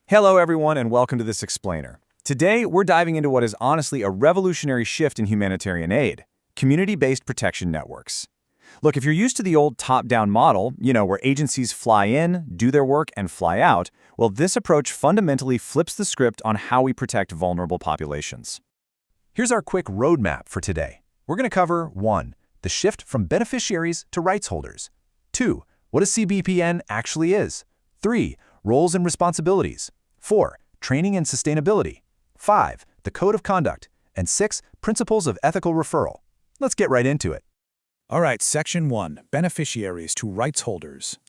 Hello everyone and welcome to this explainer. Today we're diving into what is honestly a revolutionary shift in humanitarian aid, community-based protection networks. Look, if you're used to the old top-down model, where agencies fly in, do their work, and fly out, well, this approach fundamentally flips the script on how we protect vulnerable populations. Here's our quick roadmap for today. We're going to cover 1. The shift from beneficiaries to rights holders. 2. What a CBPN actually is. 3. Roles and responsibilities. 4. Training and sustainability. 5. The code of conduct. And 6. Principles of ethical referral. Let's get right into it. All right, Section 1, Beneficiaries to Rights Holders.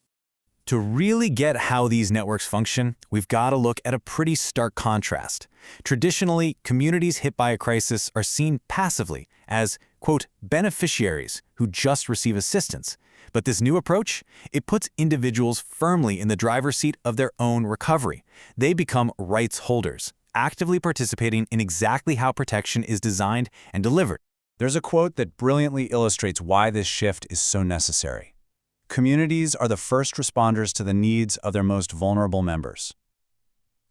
To really get how these networks function, we've got to look at a pretty stark contrast. Traditionally, communities hit by a crisis are seen passively as, quote, beneficiaries who just receive assistance. But this new approach, it puts individuals firmly in the driver's seat of their own recovery. They become rights holders, actively participating in exactly how protection is designed and delivered. There's a quote that brilliantly illustrates why this shift is so necessary. Communities are the first responders to the needs of their most vulnerable members.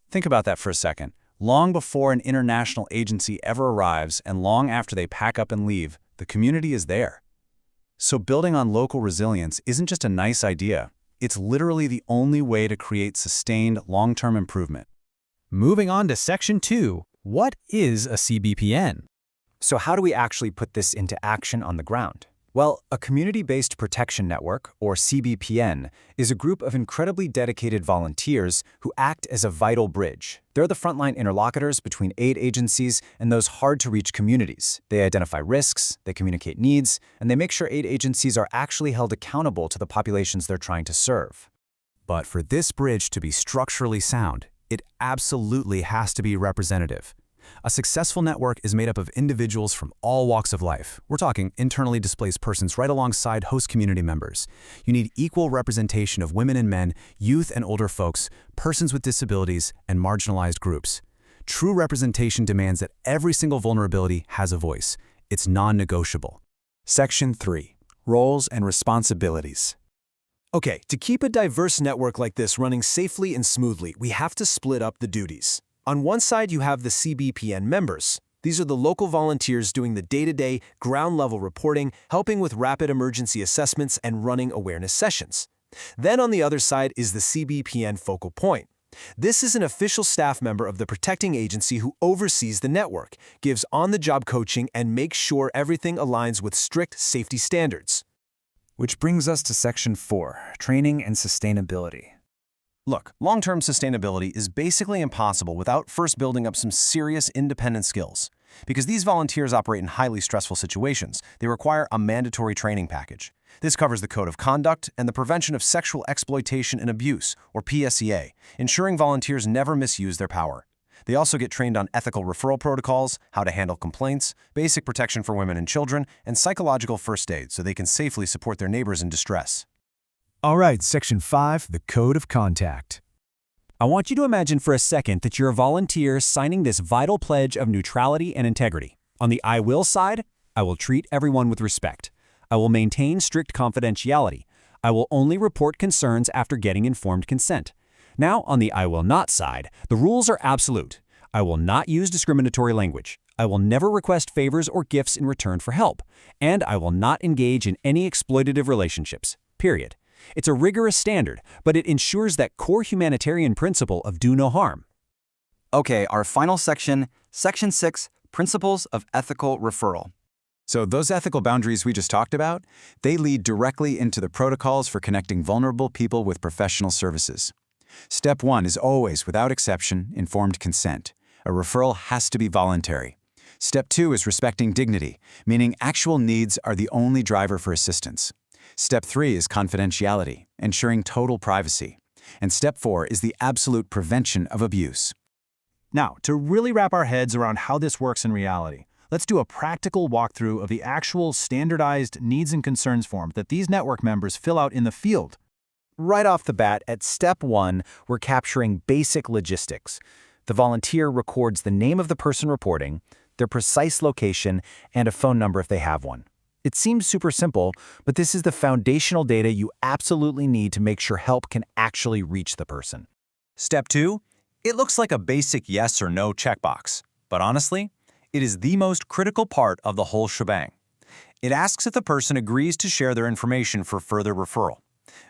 Think about that for a second. Long before an international agency ever arrives and long after they pack up and leave, the community is there. So building on local resilience isn't just a nice idea. It's literally the only way to create sustained long-term improvement. Moving on to Section 2, what is a CBPN? So how do we actually put this into action on the ground? Well, a community-based protection network, or CBPN, is a group of incredibly dedicated volunteers who act as a vital bridge. They're the frontline interlocutors between aid agencies and those hard-to-reach communities. They identify risks, they communicate needs, and they make sure aid agencies are actually held accountable to the populations they're trying to serve. But for this bridge to be structurally sound, it absolutely has to be representative. A successful network is made up of individuals from all walks of life. We're talking internally displaced persons right alongside host community members. You need equal representation of women and men, youth and older folks, persons with disabilities, and marginalized groups. True representation demands that every single vulnerability has a voice. It's non-negotiable. Section 3. Roles and responsibilities. Okay, to keep a diverse network like this running safely and smoothly, we have to split up the duties. On one side, you have the CBPN members. These are the local volunteers doing the day-to-day, ground-level reporting, helping with rapid emergency assessments and running awareness sessions. Then on the other side is the CBPN focal point. This is an official staff member of the protecting agency who oversees the network, gives on-the-job coaching, and makes sure everything aligns with strict safety standards. Which brings us to Section 4, Training and Sustainability. Look, long-term sustainability is basically impossible without first building up some serious independent skills. Because these volunteers operate in highly stressful situations, they require a mandatory training package. This covers the code of conduct and the prevention of sexual exploitation and abuse, or PSEA, ensuring volunteers never misuse their power. They also get trained on ethical referral protocols, how to handle complaints, basic protection for women and children, and psychological first aid so they can safely support their neighbors in distress. All right, Section 5, the Code of Conduct. I want you to imagine for a second that you're a volunteer signing this vital pledge of neutrality and integrity. On the I will side, I will treat everyone with respect. I will maintain strict confidentiality. I will only report concerns after getting informed consent. Now, on the I will not side, the rules are absolute. I will not use discriminatory language. I will never request favors or gifts in return for help. And I will not engage in any exploitative relationships, period. It's a rigorous standard, but it ensures that core humanitarian principle of do no harm. Okay, our final section, Section 6, Principles of Ethical Referral. So those ethical boundaries we just talked about, they lead directly into the protocols for connecting vulnerable people with professional services. Step 1 is always, without exception, informed consent. A referral has to be voluntary. Step 2 is respecting dignity, meaning actual needs are the only driver for assistance. Step 3 is confidentiality, ensuring total privacy. And Step 4 is the absolute prevention of abuse. Now, to really wrap our heads around how this works in reality, let's do a practical walkthrough of the actual standardized needs and concerns form that these network members fill out in the field. Right off the bat, at Step 1, we're capturing basic logistics. The volunteer records the name of the person reporting, their precise location, and a phone number if they have one. It seems super simple, but this is the foundational data you absolutely need to make sure help can actually reach the person. Step 2, It looks like a basic yes or no checkbox, but honestly, it is the most critical part of the whole shebang. It asks if the person agrees to share their information for further referral.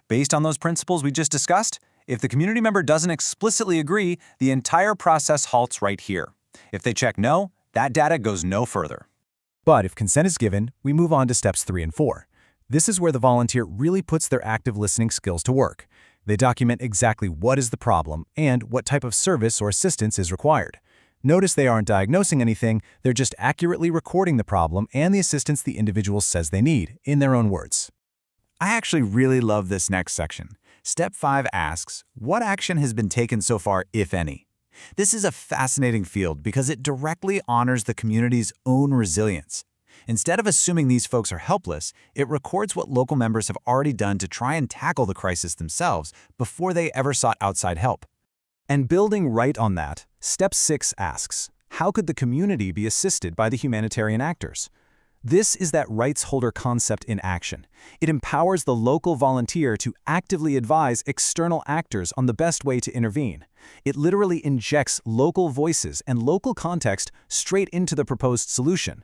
Based on those principles we just discussed, if the community member doesn't explicitly agree, the entire process halts right here. If they check no, that data goes no further. But if consent is given, we move on to steps 3 and 4. This is where the volunteer really puts their active listening skills to work. They document exactly what is the problem and what type of service or assistance is required. Notice they aren't diagnosing anything, they're just accurately recording the problem and the assistance the individual says they need, in their own words. I actually really love this next section. Step 5 asks, what action has been taken so far, if any? This is a fascinating field because it directly honors the community's own resilience. Instead of assuming these folks are helpless, it records what local members have already done to try and tackle the crisis themselves before they ever sought outside help. And building right on that, step 6 asks, how could the community be assisted by the humanitarian actors? This is that rights holder concept in action. It empowers the local volunteer to actively advise external actors on the best way to intervene. It literally injects local voices and local context straight into the proposed solution.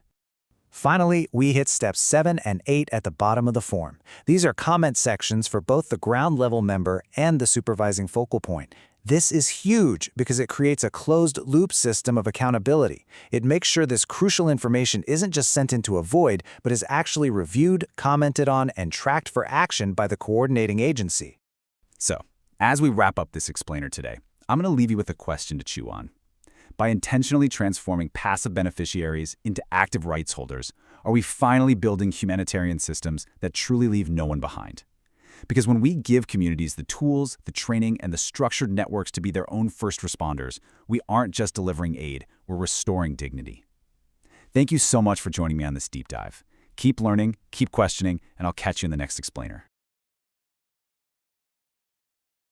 Finally, we hit steps 7 and 8 at the bottom of the form. These are comment sections for both the ground-level member and the supervising focal point. This is huge because it creates a closed-loop system of accountability. It makes sure this crucial information isn't just sent into a void, but is actually reviewed, commented on, and tracked for action by the coordinating agency. So, as we wrap up this explainer today, I'm going to leave you with a question to chew on. By intentionally transforming passive beneficiaries into active rights holders, are we finally building humanitarian systems that truly leave no one behind? Because when we give communities the tools, the training, and the structured networks to be their own first responders, we aren't just delivering aid, we're restoring dignity. Thank you so much for joining me on this deep dive. Keep learning, keep questioning, and I'll catch you in the next explainer.